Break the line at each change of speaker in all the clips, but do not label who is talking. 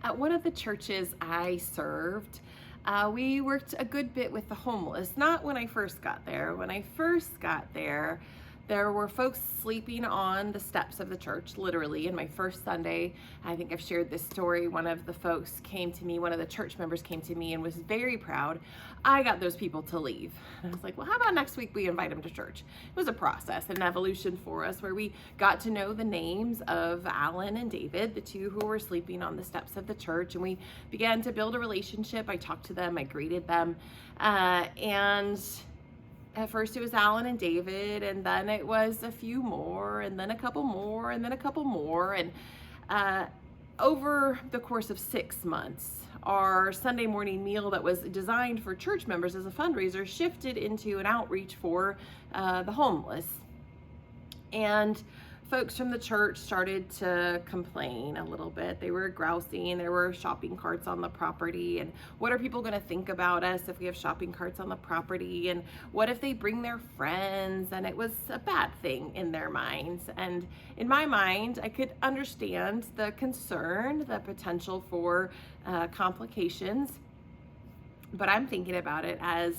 At one of the churches I served, we worked a good bit with the homeless. Not when I first got there. When I first got there were folks sleeping on the steps of the church, literally. In my first Sunday, I think I've shared this story. One of the folks came to me, one of the church members came to me and was very proud. I got those people to leave. And I was like, well, how about next week we invite them to church? It was a process, an evolution for us where we got to know the names of Alan and David, the two who were sleeping on the steps of the church, and we began to build a relationship. I talked to them, I greeted them, and at first it was Alan and David, and then it was a few more, and then a couple more, and then a couple more. And over the course of 6 months, our Sunday morning meal that was designed for church members as a fundraiser shifted into an outreach for the homeless. And folks from the church started to complain a little bit. They were grousing. There were shopping carts on the property. And what are people going to think about us if we have shopping carts on the property? And what if they bring their friends? And it was a bad thing in their minds. And in my mind, I could understand the concern, the potential for complications. But I'm thinking about it as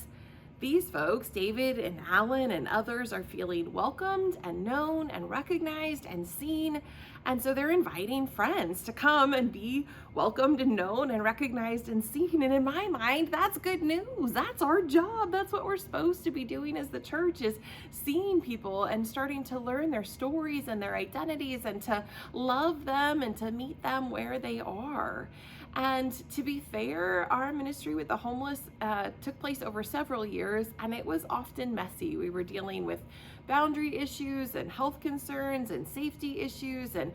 these folks, David and Alan and others, are feeling welcomed and known and recognized and seen. And so they're inviting friends to come and be welcomed and known and recognized and seen. And in my mind, that's good news. That's our job. That's what we're supposed to be doing as the church, is seeing people and starting to learn their stories and their identities and to love them and to meet them where they are. And to be fair, our ministry with the homeless took place over several years, and it was often messy. We were dealing with boundary issues and health concerns and safety issues, and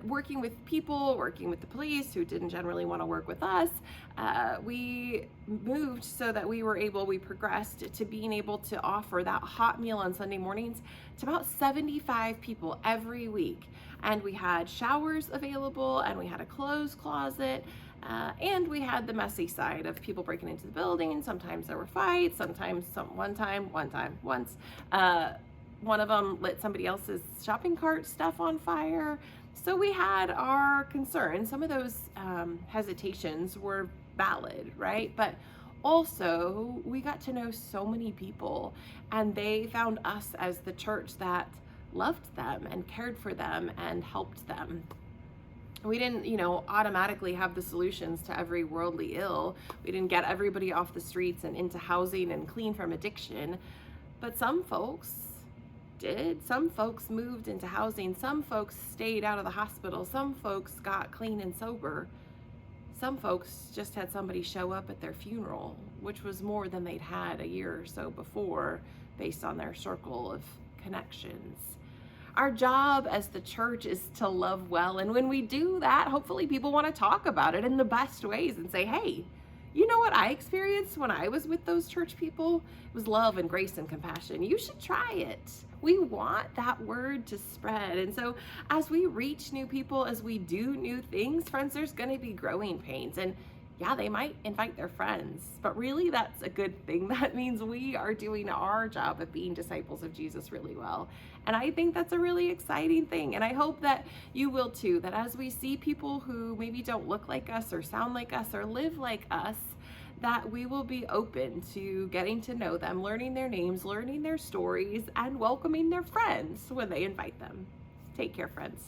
working with people, working with the police who didn't generally want to work with us. We moved so that we progressed to being able to offer that hot meal on Sunday mornings to about 75 people every week. And we had showers available, and we had a clothes closet, and we had the messy side of people breaking into the building. Sometimes there were fights, sometimes once one of them lit somebody else's shopping cart stuff on fire. So we had our concerns. Some of those hesitations were valid, right? But also, we got to know so many people, and they found us as the church that loved them and cared for them and helped them. We didn't, automatically have the solutions to every worldly ill. We didn't get everybody off the streets and into housing and clean from addiction. But some folks did. Some folks moved into housing. Some folks stayed out of the hospital. Some folks got clean and sober. Some folks just had somebody show up at their funeral, which was more than they'd had a year or so before, based on their circle of connections. Our job as the church is to love well. And when we do that, hopefully people want to talk about it in the best ways and say, hey, you know what I experienced when I was with those church people? It was love and grace and compassion. You should try it. We want that word to spread. And so as we reach new people, as we do new things, friends, there's going to be growing pains. And yeah, they might invite their friends, but really that's a good thing. That means we are doing our job of being disciples of Jesus really well. And I think that's a really exciting thing. And I hope that you will too, that as we see people who maybe don't look like us or sound like us or live like us, that we will be open to getting to know them, learning their names, learning their stories, and welcoming their friends when they invite them. Take care, friends.